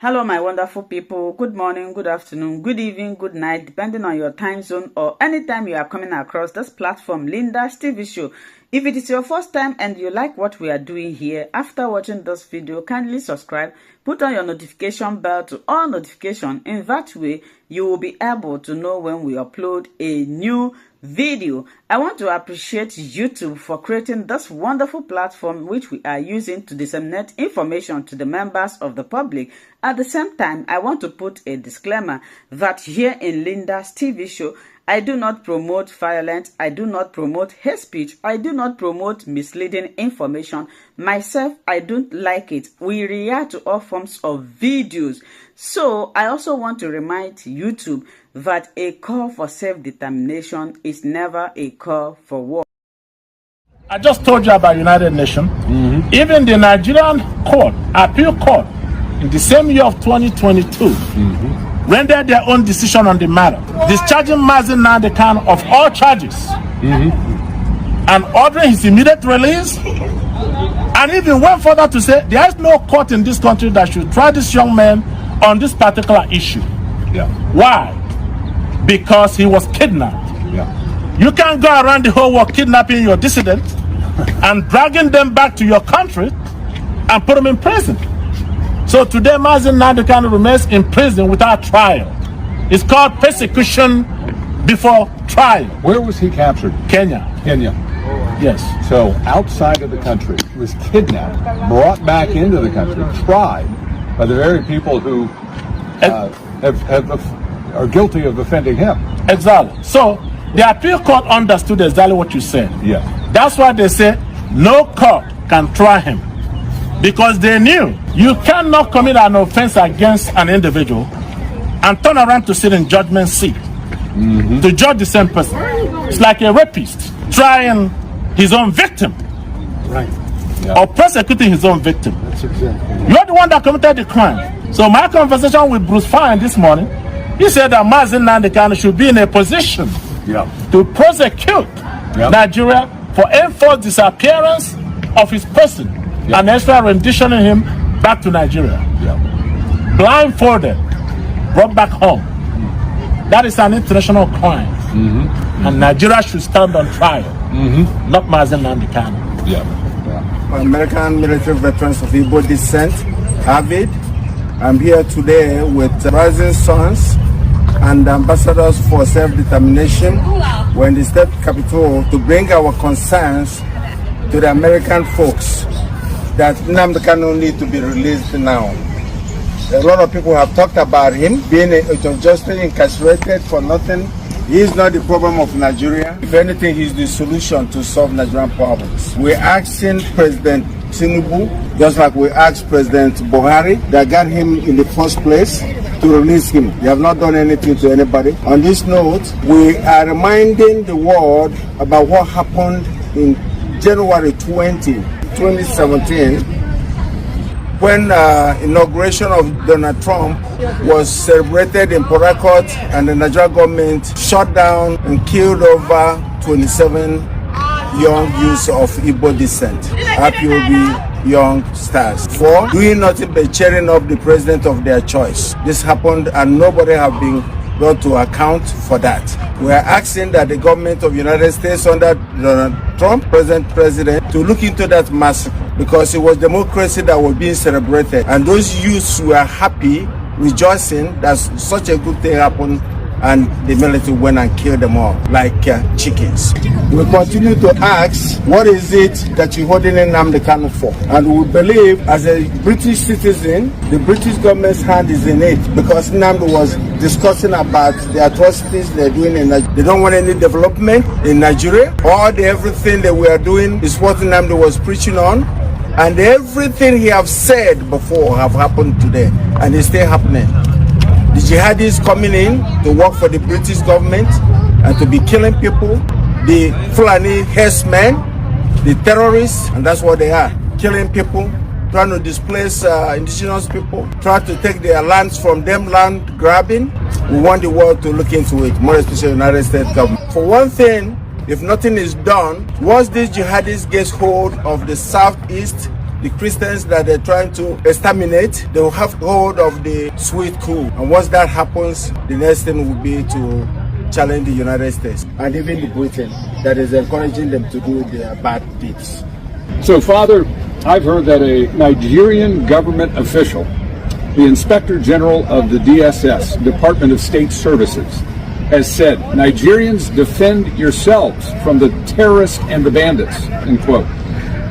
Hello, my wonderful people. Good morning, good afternoon, good evening, good night, depending on your time zone or anytime you are coming across this platform, Linda's TV show. If it is your first time and you like what we are doing here, after watching this video, kindly subscribe, put on your notification bell to all notifications. In that way, you will be able to know when we upload a new video. I want to appreciate YouTube for creating this wonderful platform which we are using to disseminate information to the members of the public. At the same time, I want to put a disclaimer that here in Linda's TV show, I do not promote violence, I do not promote hate speech, I do not promote misleading information. Myself, I don't like it. We react to all forms of videos. So, I also want to remind YouTube that a call for self-determination is never a call for war. I just told you about United Nations. Even the Nigerian court, appeal court, in the same year of 2022, rendered their own decision on the matter, discharging Nnamdi Kanu of all charges, and ordering his immediate release, and even went further to say there is no court in this country that should try this young man on this particular issue. Why? Because he was kidnapped. You can't go around the whole world kidnapping your dissidents and dragging them back to your country and put them in prison. So today, Nnamdi Kanu remains in prison without trial. It's called persecution before trial. Where was he captured? Kenya. Kenya. Yes. So outside of the country, was kidnapped, brought back into the country, tried by the very people who are guilty of offending him. Exactly. So the appeal court understood exactly what you said. Yeah. That's why they say no court can try him. Because they knew you cannot commit an offense against an individual and turn around to sit in judgment seat to judge the same person. It's like a rapist trying his own victim, or prosecuting his own victim. That's exactly. You're the one that committed the crime. So my conversation with Bruce Feàr this morning, he said that Nnamdi Kanu should be in a position to prosecute Nigeria for enforced disappearance of his person and extra renditioning him back to Nigeria. Blindfolded, brought back home. That is an international crime. And Nigeria should stand on trial, not Nnamdi Kanu. American military veterans of Igbo descent, Avid. I'm here today with rising sons and ambassadors for self-determination. We're in the state capital to bring our concerns to the American folks that Nnamdi Kanu need to be released now. A lot of people have talked about him being unjustly incarcerated for nothing. He is not the problem of Nigeria. If anything, he's the solution to solve Nigerian problems. We're asking President Tinubu, just like we asked President Buhari, that got him in the first place, to release him. They have not done anything to anybody. On this note, we are reminding the world about what happened in January 2017, when inauguration of Donald Trump was celebrated in Port Harcourt, and the Nigerian government shut down and killed over 27 young youths of Igbo descent, IPOB young stars, for doing nothing but cheering up the president of their choice. This happened and nobody have been brought to account for that. We are asking that the government of the United States under Donald Trump, president, to look into that massacre, because it was democracy that was being celebrated, and those youths were happy, rejoicing that such a good thing happened, and the military went and killed them all like chickens. We continue to ask, what is it that you're holding Nnamdi Kanu for? And we believe, as a British citizen, the British government's hand is in it, because Nnamdi was discussing about the atrocities they're doing in Nigeria. They don't want any development in Nigeria. Everything that we are doing is what Nnamdi was preaching on, and everything he have said before have happened today, and it's still happening. The jihadis coming in to work for the British government and to be killing people, the Fulani herdsmen, the terrorists, and that's what they are, killing people, trying to displace indigenous people, trying to take their lands from them, land grabbing. We want the world to look into it, more especially the United States government. For one thing, if nothing is done, once these jihadis get hold of the southeast the Christians that they're trying to exterminate, they will have hold of the sweet cool. And once that happens, the next thing will be to challenge the United States and even the Britain that is encouraging them to do their bad deeds. So, Father, I've heard that a Nigerian government official, the Inspector General of the DSS, Department of State Services, has said, Nigerians, defend yourselves from the terrorists and the bandits, end quote.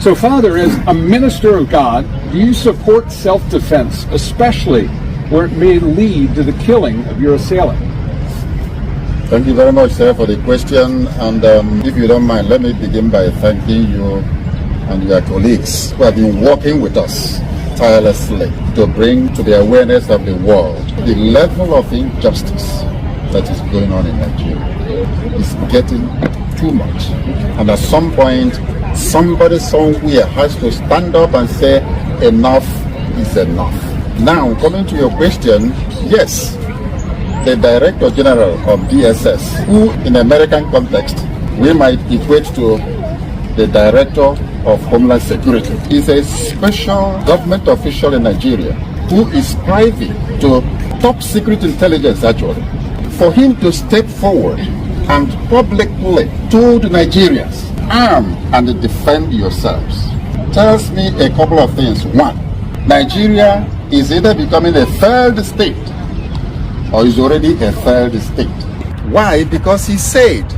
So, Father, as a minister of God, do you support self-defense, especially where it may lead to the killing of your assailant? Thank you very much, sir, for the question. And if you don't mind, let me begin by thanking you and your colleagues who have been working with us tirelessly to bring to the awareness of the world the level of injustice that is going on in Nigeria. It's getting too much. And at some point, somebody somewhere has to stand up and say, enough is enough. Now, coming to your question, yes, the Director General of DSS, who in American context, we might equate to the Director of Homeland Security, is a special government official in Nigeria who is privy to top secret intelligence actually. For him to step forward and publicly told Nigerians, arm and defend yourselves, tells me a couple of things. One, Nigeria is either becoming a failed state or is already a failed state. Why? Because he said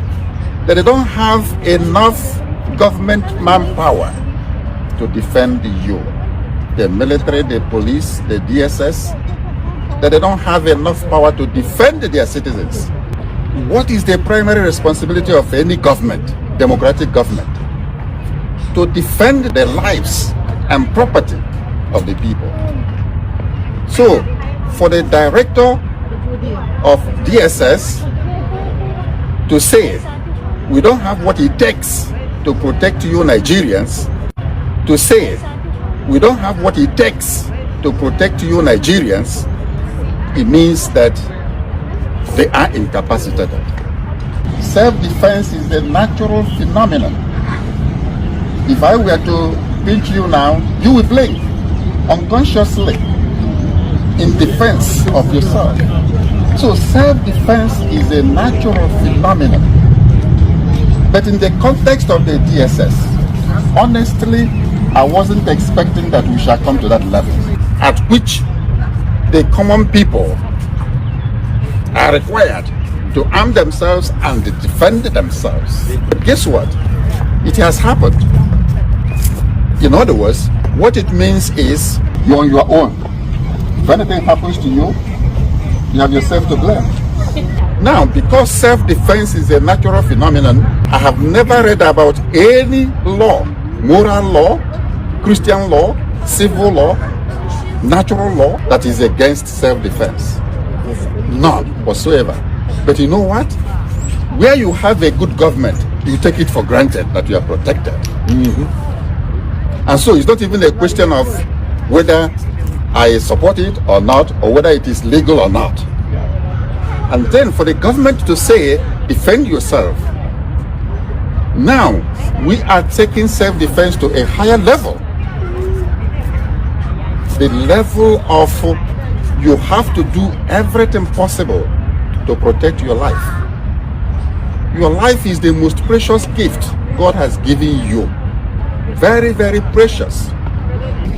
that they don't have enough government manpower to defend you. The military, the police, the DSS, that they don't have enough power to defend their citizens. What is the primary responsibility of any government, democratic government? To defend the lives and property of the people. So, for the director of DSS to say, we don't have what it takes to protect you Nigerians, to say, we don't have what it takes to protect you Nigerians, it means that they are incapacitated. Self-defense is a natural phenomenon. If I were to pinch you now, you will blink unconsciously in defense of yourself. So self-defense is a natural phenomenon. But in the context of the DSS, honestly, I wasn't expecting that we shall come to that level at which the common people are required to arm themselves and defend themselves. But guess what? It has happened. In other words, what it means is you're on your own. If anything happens to you, you have yourself to blame. Now, because self-defense is a natural phenomenon, I have never read about any law, moral law, Christian law, civil law, natural law that is against self-defense. None whatsoever. But you know what? Where you have a good government, you take it for granted that you are protected. And so it's not even a question of whether I support it or not, or whether it is legal or not. And then for the government to say, defend yourself. Now, we are taking self-defense to a higher level. The level of you have to do everything possible to protect your life. Your life is the most precious gift God has given you. Very, very precious.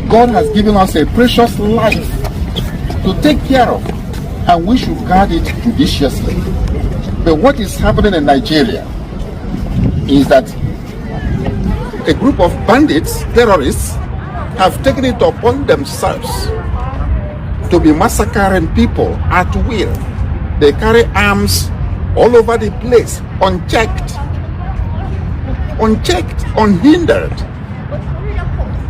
God has given us a precious life to take care of, and we should guard it judiciously. But what is happening in Nigeria is that a group of bandits, terrorists, have taken it upon themselves to be massacring people at will. They carry arms all over the place, unchecked, unhindered.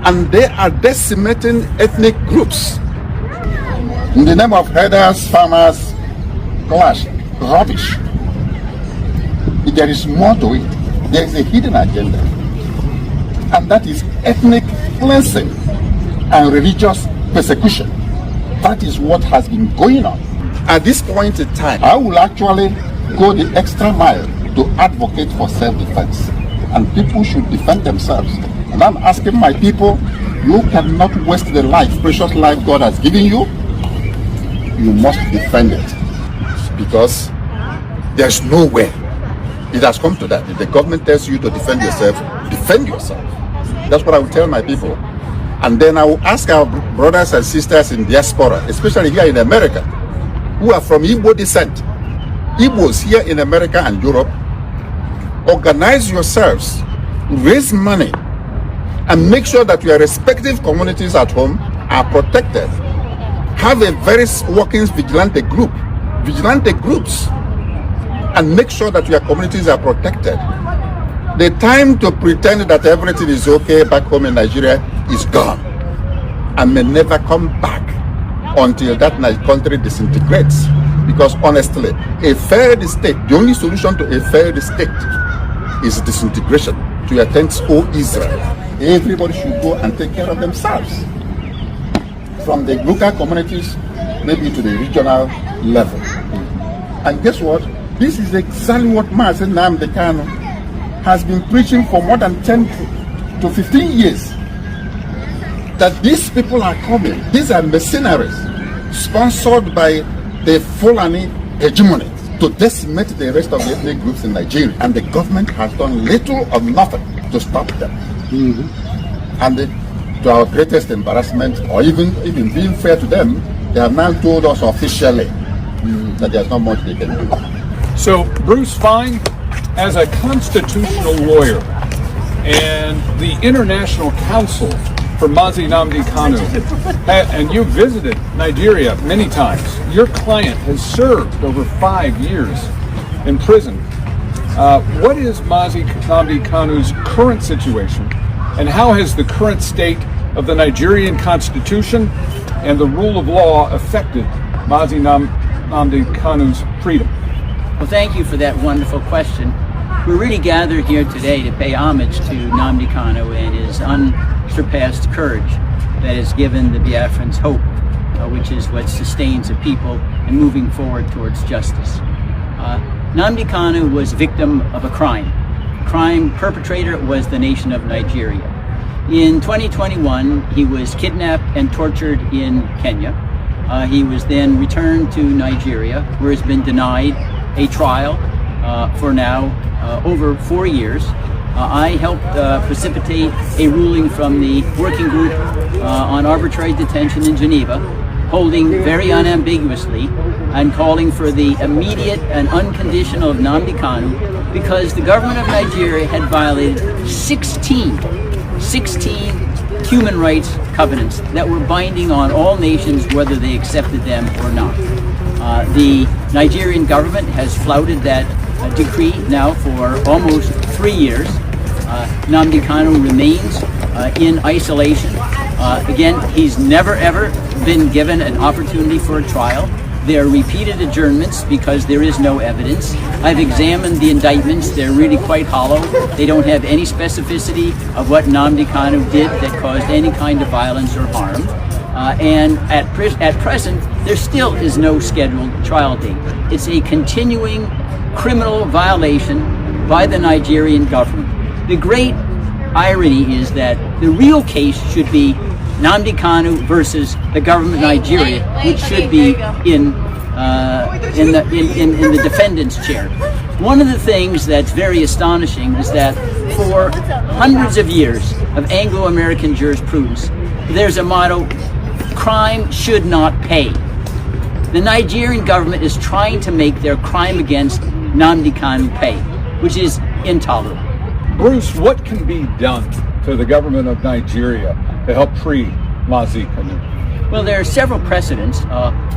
And they are decimating ethnic groups. In the name of herders, farmers, clash, rubbish. If there is more to it, there is a hidden agenda. And that is ethnic cleansing and religious persecution. That is what has been going on. At this point in time, I will actually go the extra mile to advocate for self-defense. And people should defend themselves. And I'm asking my people, You cannot waste the life, precious life God has given you. You must defend it, because there's nowhere. It has come to that. If the government tells you to defend yourself, defend yourself. That's what I will tell my people. And then I will ask our brothers and sisters in diaspora, especially here in America, who are from Igbo descent. Igbos here in America and Europe, organize yourselves, raise money, and make sure that your respective communities at home are protected. Have a very working vigilante groups, and make sure that your communities are protected. The time to pretend that everything is okay back home in Nigeria is gone and may never come back until that country disintegrates. Because honestly, a failed state, the only solution to a failed state is disintegration. To your thanks, O Israel. Everybody should go and take care of themselves. From the local communities, maybe to the regional level. And guess what? This is exactly what Mazi Nnamdi Kanu has been preaching for more than 10 to 15 years. That these people are coming. These are mercenaries sponsored by the Fulani hegemony to decimate the rest of the ethnic groups in Nigeria. And the government has done little or nothing to stop them. And to our greatest embarrassment, or even being fair to them, they have now told us officially that there's not much they can do. So, Bruce Fine, as a constitutional lawyer and the International Council for Mazi Nnamdi Kanu, and you visited Nigeria many times. Your client has served over 5 years in prison. What is Mazi Nnamdi Kanu's current situation, and how has the current state of the Nigerian Constitution and the rule of law affected Mazi Nnamdi Kanu's freedom? Well, thank you for that wonderful question. We're really gathered here today to pay homage to Nnamdi Kanu and his unsurpassed courage that has given the Biafrans hope, which is what sustains a people and moving forward towards justice. Nnamdi Kanu was victim of a crime. Crime perpetrator was the nation of Nigeria. In 2021, he was kidnapped and tortured in Kenya. He was then returned to Nigeria, where he's been denied a trial for now over 4 years. I helped precipitate a ruling from the working group on arbitrary detention in Geneva, holding very unambiguously and calling for the immediate and unconditional Nnamdi Kanu, because the government of Nigeria had violated 16 human rights covenants that were binding on all nations, whether they accepted them or not. The Nigerian government has flouted that decree now for almost 3 years. Nnamdi Kanu remains in isolation. Again, he's never ever been given an opportunity for a trial. There are repeated adjournments because there is no evidence. I've examined the indictments. They're really quite hollow. They don't have any specificity of what Nnamdi Kanu did that caused any kind of violence or harm. And at present, there still is no scheduled trial date. It's a continuing criminal violation by the Nigerian government. The great irony is that the real case should be Nnamdi Kanu versus the government of Nigeria, which should be in the defendant's chair. One of the things that's very astonishing is that for hundreds of years of Anglo-American jurisprudence, there's a motto: crime should not pay. The Nigerian government is trying to make their crime against Nnamdi Kanu pay, which is intolerable. Bruce, what can be done to the government of Nigeria to help free Mazi Kanu? Well, there are several precedents.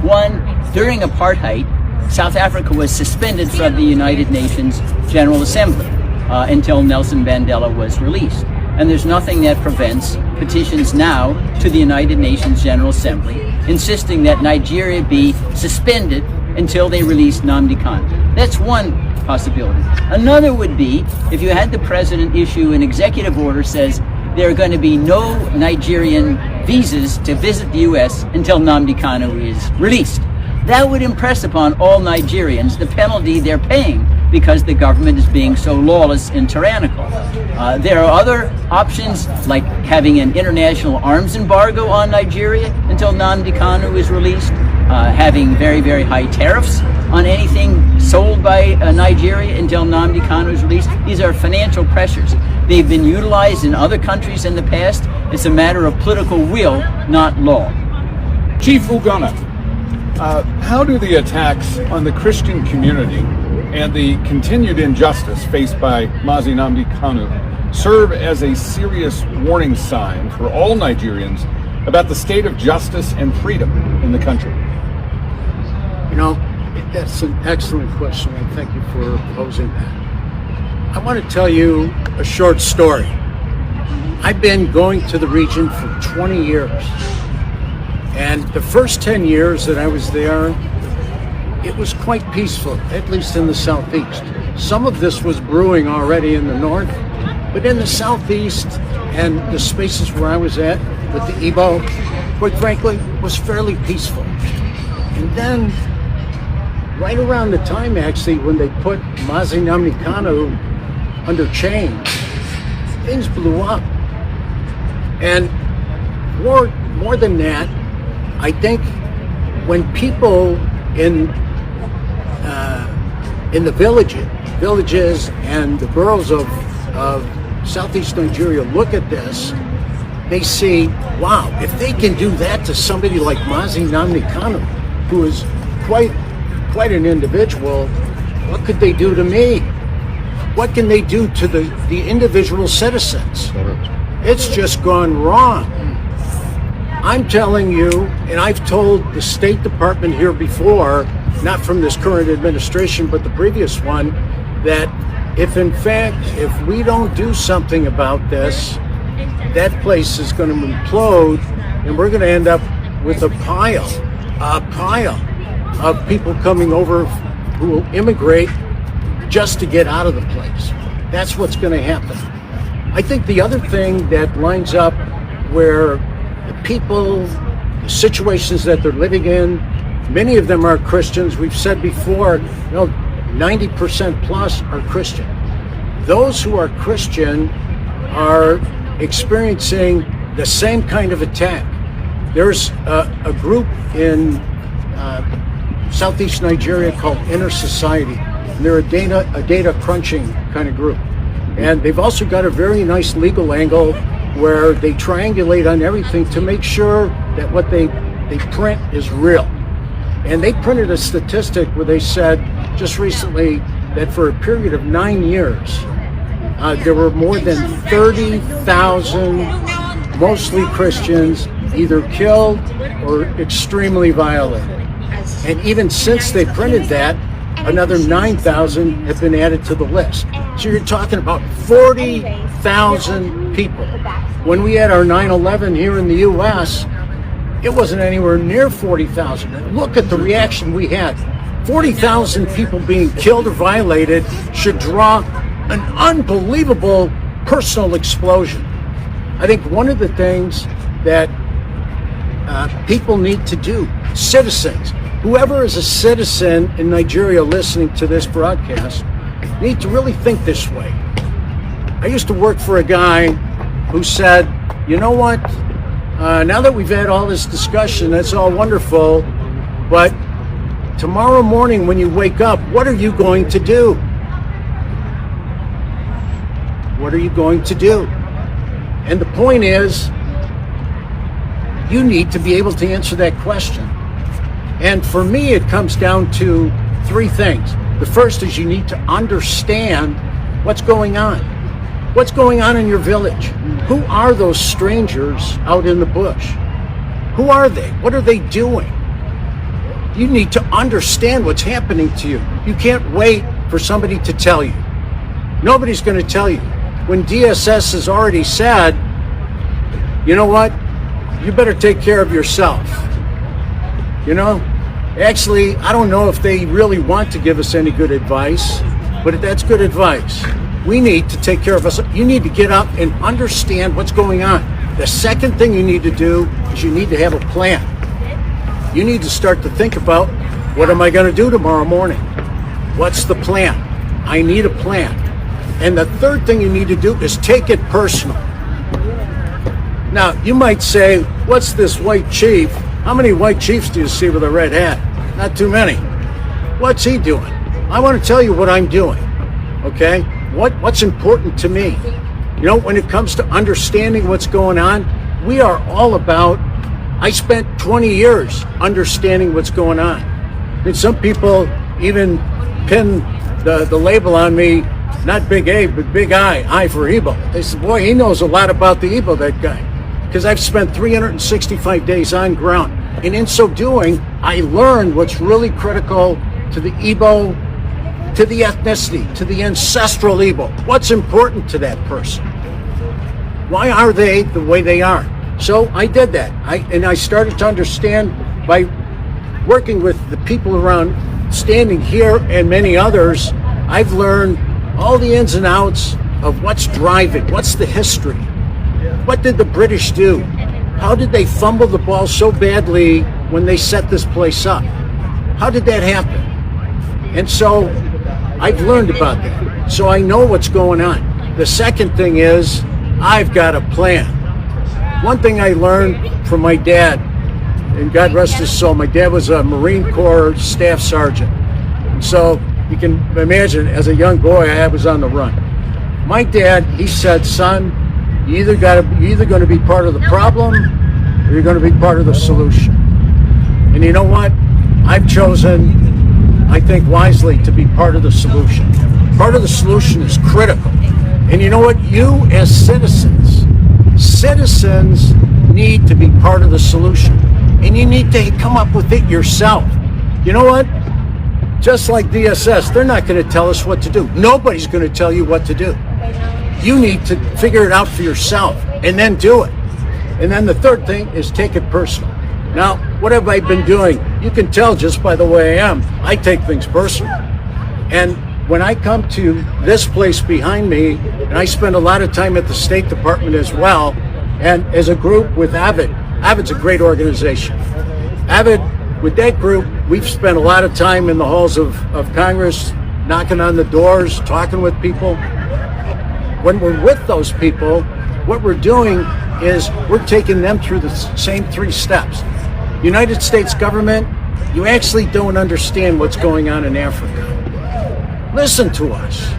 One, during apartheid, South Africa was suspended from the United Nations General Assembly until Nelson Mandela was released. And there's nothing that prevents petitions now to the United Nations General Assembly insisting that Nigeria be suspended until they release Nnamdi Kanu. That's one possibility. Another would be if you had the president issue an executive order says there are going to be no Nigerian visas to visit the U.S. until Nnamdi Kanu is released. That would impress upon all Nigerians the penalty they're paying because the government is being so lawless and tyrannical. There are other options, like having an international arms embargo on Nigeria until Nnamdi Kanu is released, having very, very high tariffs on anything sold by Nigeria until Nnamdi Kanu is released. These are financial pressures. They've been utilized in other countries in the past. It's a matter of political will, not law. Chief Ugonna, how do the attacks on the Christian community and the continued injustice faced by Mazi Nnamdi Kanu serve as a serious warning sign for all Nigerians about the state of justice and freedom in the country? You know, that's an excellent question, and thank you for posing that. I want to tell you a short story. I've been going to the region for 20 years. And the first 10 years that I was there, it was quite peaceful, at least in the southeast. Some of this was brewing already in the north, but in the southeast and the spaces where I was at with the Igbo, quite frankly, was fairly peaceful. And then, right around the time actually when they put Mazi Nnamdi Kanu under chains, things blew up. And more than that, I think when people in the villages and the boroughs of Southeast Nigeria look at this, they see, wow, if they can do that to somebody like Mazi Nnamdi Kanu, who is quite an individual, what could they do to me? What can they do to the individual citizens? It's just gone wrong. I'm telling you, and I've told the State Department here before, not from this current administration, but the previous one, that if we don't do something about this, that place is going to implode, and we're going to end up with a pile of people coming over who will immigrate just to get out of the place. That's what's going to happen. I think the other thing that lines up where the people, the situations that they're living in, many of them are Christians. We've said before, 90% plus are Christian. Those who are Christian are experiencing the same kind of attack. There's a group in Southeast Nigeria called Inner Society. And they're a data crunching kind of group. And they've also got a very nice legal angle where they triangulate on everything to make sure that what they print is real. And they printed a statistic where they said just recently that for a period of 9 years, there were more than 30,000, mostly Christians, either killed or extremely violated. And even since they printed that, another 9,000 have been added to the list. So you're talking about 40,000 people. When we had our 9/11 here in the U.S., it wasn't anywhere near 40,000. And look at the reaction we had. 40,000 people being killed or violated should draw an unbelievable personal explosion. I think one of the things that people need to do, citizens, whoever is a citizen in Nigeria listening to this broadcast, need to really think this way. I used to work for a guy who said, you know what, now that we've had all this discussion, that's all wonderful, but tomorrow morning when you wake up, what are you going to do? What are you going to do? And the point is, you need to be able to answer that question. And for me, it comes down to three things. The first is you need to understand what's going on. What's going on in your village? Who are those strangers out in the bush? Who are they? What are they doing? You need to understand what's happening to you. You can't wait for somebody to tell you. Nobody's going to tell you. When DSS has already said, you know what? You better take care of yourself. Actually, I don't know if they really want to give us any good advice, but that's good advice. We need to take care of us. You need to get up and understand what's going on. The second thing you need to do is you need to have a plan. You need to start to think about, what am I going to do tomorrow morning? What's the plan? I need a plan. And the third thing you need to do is take it personal. Now, you might say, what's this white chief? How many white chiefs do you see with a red hat? Not too many. What's he doing? I want to tell you what I'm doing, okay? What's important to me? You know, when it comes to understanding what's going on, we are all about, I spent 20 years understanding what's going on. And some people even pin the label on me, not Big A, but Big I for Igbo. They said, boy, he knows a lot about the Igbo, that guy. Because I've spent 365 days on ground. And in so doing, I learned what's really critical to the Igbo, to the ethnicity, to the ancestral Igbo. What's important to that person? Why are they the way they are? So I did that. I started to understand by working with the people around, standing here and many others. I've learned all the ins and outs of what's driving, what's the history. What did the British do? How did they fumble the ball so badly when they set this place up? How did that happen? And so I've learned about that. So I know what's going on. The second thing is I've got a plan. One thing I learned from my dad, and God rest his soul, my dad was a Marine Corps staff sergeant. And so you can imagine, as a young boy, I was on the run. My dad, he said, son, you're either going to be part of the problem or you're going to be part of the solution. And you know what? I've chosen, I think wisely, to be part of the solution. Part of the solution is critical. And you know what? You as citizens need to be part of the solution. And you need to come up with it yourself. You know what? Just like DSS, they're not going to tell us what to do. Nobody's going to tell you what to do. You need to figure it out for yourself and then do it. And then the third thing is take it personal. Now, what have I been doing? You can tell just by the way I am. I take things personal. And when I come to this place behind me, and I spend a lot of time at the State Department as well, and as a group with Avid. Avid's a great organization. Avid, with that group, we've spent a lot of time in the halls of Congress, knocking on the doors, talking with people. When we're with those people, what we're doing is we're taking them through the same 3 steps. United States government, you actually don't understand what's going on in Africa. Listen to us.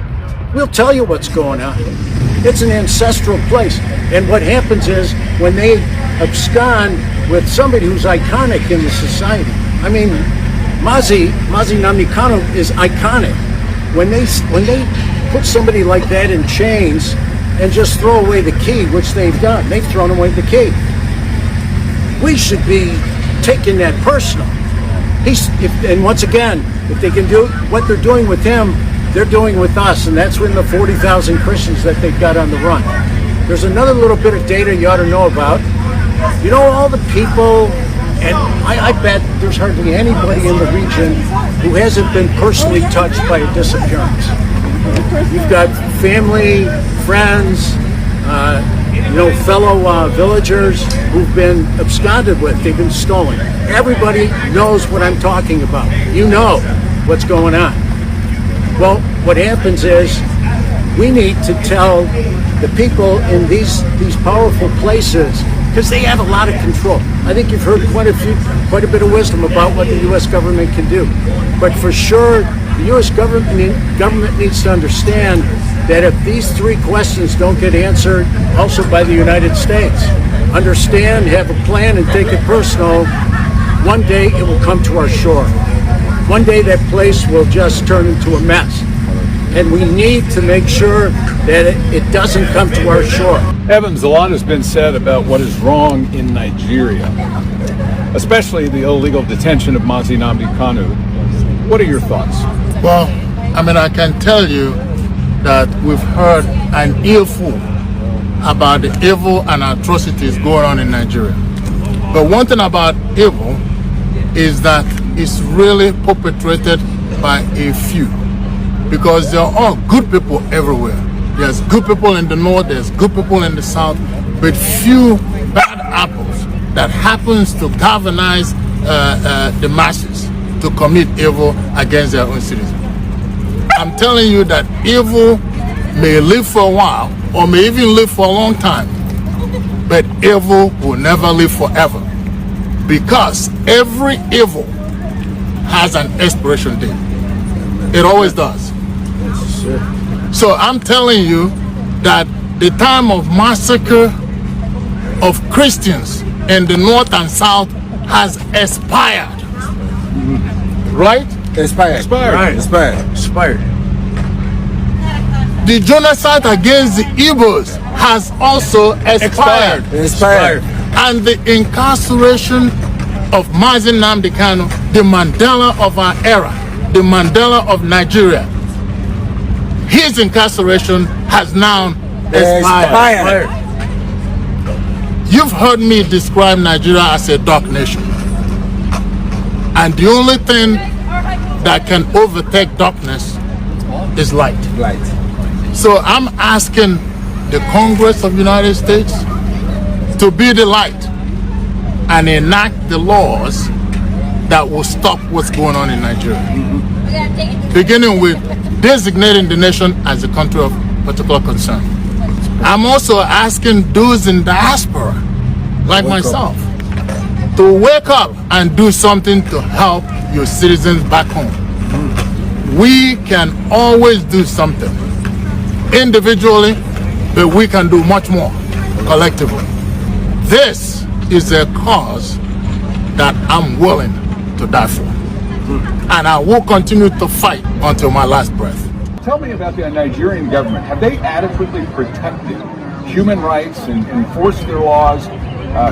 We'll tell you what's going on. It's an ancestral place. And what happens is when they abscond with somebody who's iconic in the society. I mean, Nnamdi Kanu is iconic. When they put somebody like that in chains and just throw away the key, which they've done. They've thrown away the key. We should be taking that personal. And once again, if they can do what they're doing with him, they're doing with us, and that's when the 40,000 Christians that they've got on the run. There's another little bit of data you ought to know about. You know, all the people, and I bet there's hardly anybody in the region who hasn't been personally touched by a disappearance. You've got family, friends, fellow villagers who've been absconded with. They've been stolen. Everybody knows what I'm talking about. You know what's going on. Well, what happens is we need to tell the people in these powerful places, because they have a lot of control. I think you've heard quite a bit of wisdom about what the U.S. government can do. But for sure, the U.S. government needs to understand that if these 3 questions don't get answered, also by the United States, understand, have a plan, and take it personal, one day it will come to our shore. One day that place will just turn into a mess. And we need to make sure that it doesn't come to our shore. Evans, a lot has been said about what is wrong in Nigeria, especially the illegal detention of Mazi Nnamdi Kanu. What are your thoughts? Well, I can tell you that we've heard an earful about the evil and atrocities going on in Nigeria. But one thing about evil is that it's really perpetrated by a few, because there are all good people everywhere. There's good people in the north, there's good people in the south, but few bad apples that happens to galvanize the masses to commit evil against their own citizens. I'm telling you that evil may live for a while or may even live for a long time, but evil will never live forever, because every evil has an expiration date. It always does. So I'm telling you that the time of massacre of Christians in the north and south has expired. Right? Expired. Right. Expired. The genocide against the Igbos has also expired. And the incarceration of Nnamdi Kanu, the Mandela of our era, the Mandela of Nigeria, his incarceration has now expired. You've heard me describe Nigeria as a dark nation. And the only thing that can overtake darkness is light. So I'm asking the Congress of the United States to be the light and enact the laws that will stop what's going on in Nigeria. Beginning with designating the nation as a country of particular concern. I'm also asking those in diaspora, like myself, to wake up and do something to help your citizens back home. We can always do something individually, but we can do much more collectively. This is a cause that I'm willing to die for. And I will continue to fight until my last breath. Tell me about the Nigerian government. Have they adequately protected human rights and enforced their laws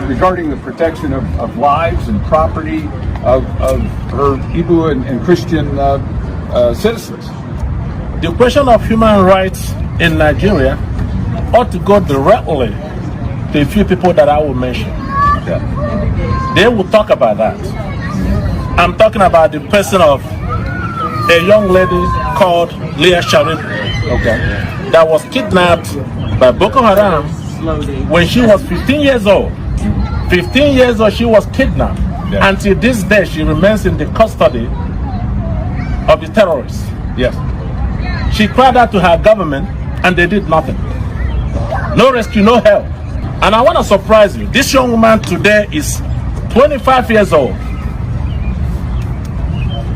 regarding the protection of lives and property of her Igbo and Christian citizens? The question of human rights in Nigeria ought to go directly to a few people that I will mention. They will talk about that. I'm talking about the person of a young lady called Leah Sharif, that was kidnapped by Boko Haram when she was 15 years old. 15 years old, she was kidnapped. Until this day, she remains in the custody of the terrorists. She cried out to her government, and they did nothing. No rescue, no help. And I want to surprise you. This young woman today is 25 years old.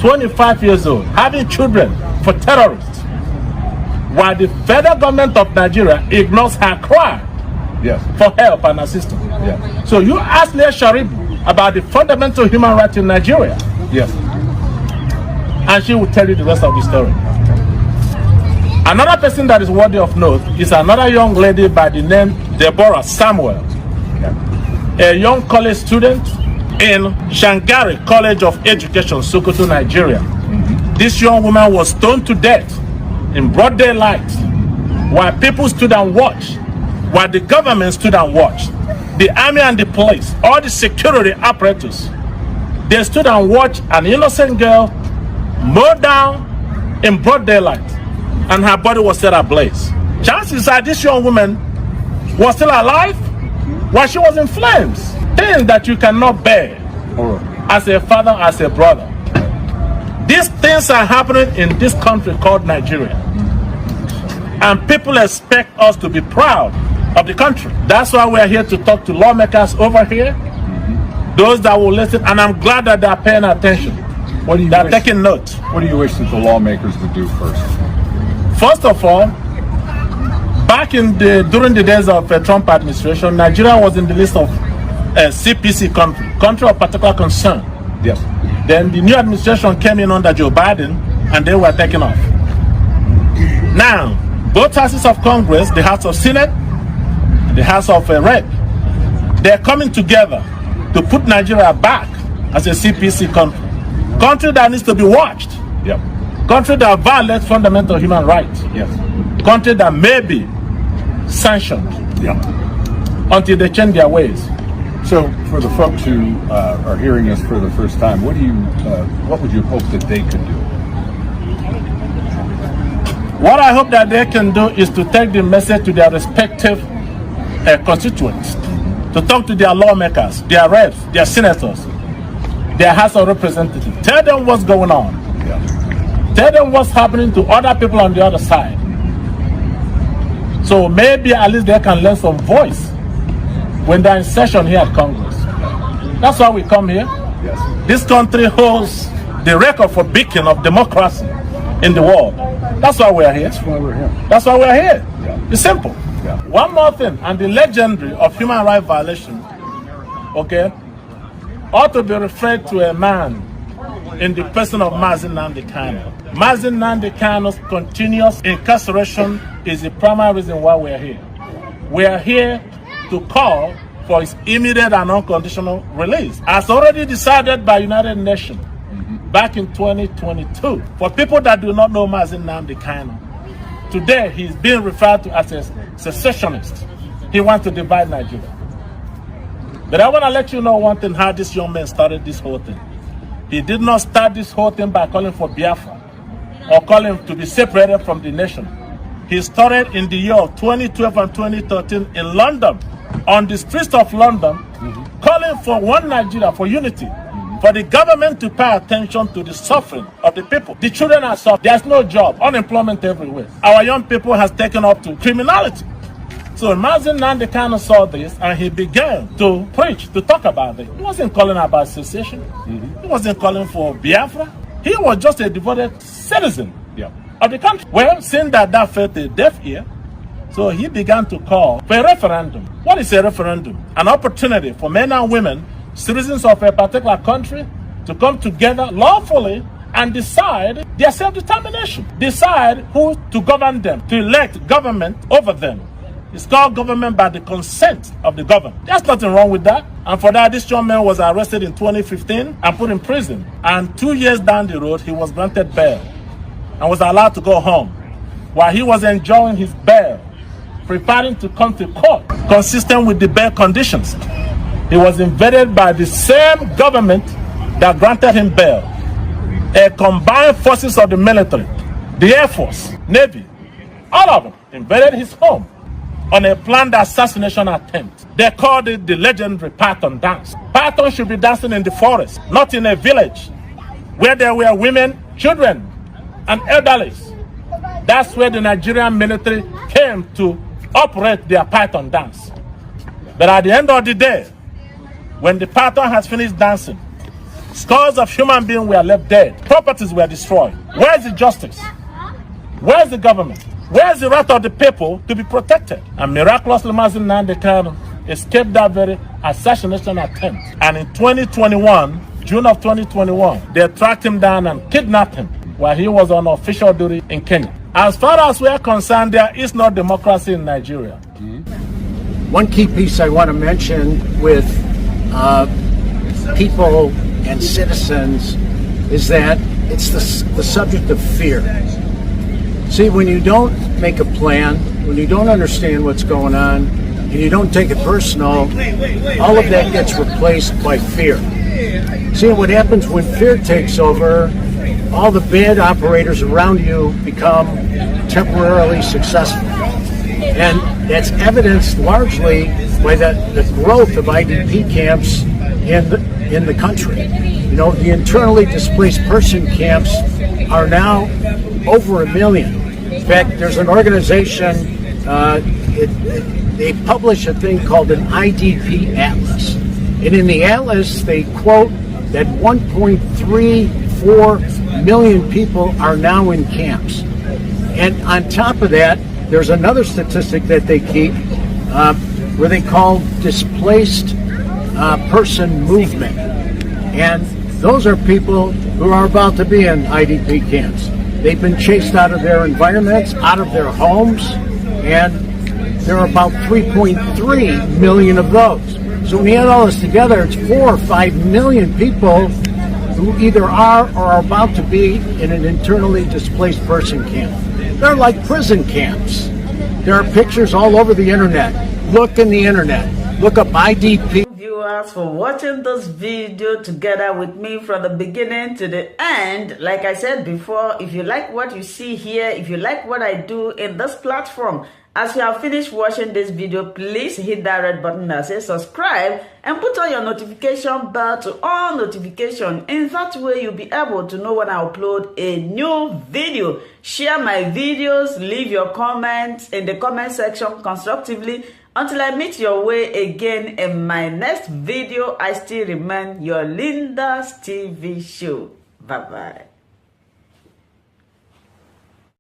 25 years old, having children for terrorists, while the federal government of Nigeria ignores her cry for help and assistance. So you ask Leah Sharif about the fundamental human rights in Nigeria, and she will tell you the rest of the story. Another person that is worthy of note is another young lady by the name Deborah Samuel, a young college student in Shangari College of Education, Sokoto, Nigeria. This young woman was stoned to death in broad daylight while people stood and watched, while the government stood and watched. The army and the police, all the security apparatus, they stood and watched an innocent girl mowed down in broad daylight, and her body was set ablaze. Chances are this young woman was still alive while she was in flames. Things that you cannot bear as a father, as a brother. These things are happening in this country called Nigeria. And people expect us to be proud of the country. That's why we're here to talk to lawmakers over here, those that will listen, and I'm glad that they're paying attention. They're taking note. What do you wish that the lawmakers would do first? First of all, back during the days of the Trump administration, Nigeria was in the list of CPC country of particular concern. Then the new administration came in under Joe Biden, and they were taken off. Now, both houses of Congress, the House of Senate, the House of Rep, they're coming together to put Nigeria back as a CPC country that needs to be watched. Country that violates fundamental human rights. Country that may be sanctioned until they change their ways. So, for the folks who are hearing this for the first time, what would you hope that they could do? What I hope that they can do is to take the message to their respective constituents, to talk to their lawmakers, their reps, their senators, their House of Representatives. Tell them what's going on. Tell them what's happening to other people on the other side. So maybe at least they can learn some voice when they're in session here at Congress. That's why we come here. Yes. This country holds the record for beacon of democracy in the world. That's why we're here. That's why we're here. That's why we're here. Yeah. It's simple. Yeah. One more thing, and the legendary of human rights violation, okay, ought to be referred to a man in the person of Nnamdi Kanu. Nnamdi Kanu's continuous incarceration is the primary reason why we're here. We are here to call for his immediate and unconditional release, as already decided by United Nations back in 2022. For people that do not know Nnamdi Kanu, today he's being referred to as a secessionist. He wants to divide Nigeria. But I want to let you know one thing, how this young man started this whole thing. He did not start this whole thing by calling for Biafra or calling to be separated from the nation. He started in the year of 2012 and 2013 in London, on the streets of London, calling for one Nigeria, for unity, for the government to pay attention to the suffering of the people. The children are suffering. There's no job, unemployment everywhere. Our young people has taken up to criminality. So Nnamdi Kanu saw this and he began to preach, to talk about it. He wasn't calling about secession. He wasn't calling for Biafra. He was just a devoted citizen of the country. Well, seeing that felt a deaf ear, so he began to call for a referendum. What is a referendum? An opportunity for men and women, citizens of a particular country, to come together lawfully and decide their self-determination. Decide who to govern them, to elect government over them. It's called government by the consent of the governed. There's nothing wrong with that. And for that, this young man was arrested in 2015 and put in prison. And 2 years down the road, he was granted bail and was allowed to go home. While he was enjoying his bail, preparing to come to court, consistent with the bail conditions, he was invaded by the same government that granted him bail. A combined forces of the military, the Air Force, Navy, all of them invaded his home on a planned assassination attempt. They called it the legendary Python dance. Python should be dancing in the forest, not in a village where there were women, children, and elderly. That's where the Nigerian military came to operate their Python dance. But at the end of the day, when the Python has finished dancing, scores of human beings were left dead, properties were destroyed. Where is the justice? Where is the government? Where is the right of the people to be protected? And miraculously, Nnamdi Kanu escaped that very assassination attempt. And in 2021, June of 2021, they tracked him down and kidnapped him while he was on official duty in Kenya. As far as we are concerned, there is no democracy in Nigeria. One key piece I want to mention with people and citizens is that it's the subject of fear. See, when you don't make a plan, when you don't understand what's going on, and you don't take it personal, all of that gets replaced by fear. See, what happens when fear takes over, all the bad operators around you become temporarily successful. And that's evidenced largely by the growth of IDP camps in the country. You know, the internally displaced person camps are now over 1 million. In fact, there's an organization, they publish a thing called an IDP Atlas. And in the Atlas, they quote that 1.34 million people are now in camps. And on top of that, there's another statistic that they keep where they call displaced person movement. And those are people who are about to be in IDP camps. They've been chased out of their environments, out of their homes, and there are about 3.3 million of those. So when you add all this together, it's 4 or 5 million people who either are or are about to be in an internally displaced person camp. They're like prison camps. There are pictures all over the internet. Look in the internet. Look up IDP. Viewers, for watching this video together with me from the beginning to the end. Like I said before, if you like what you see here, if you like what I do in this platform, As you have finished watching this video, please hit that red button that says subscribe and put on your notification bell to all notification. In that way, you'll be able to know when I upload a new video. Share my videos, leave your comments in the comment section constructively. Until I meet your way again in my next video, I still remain your Linda's TV show. Bye-bye.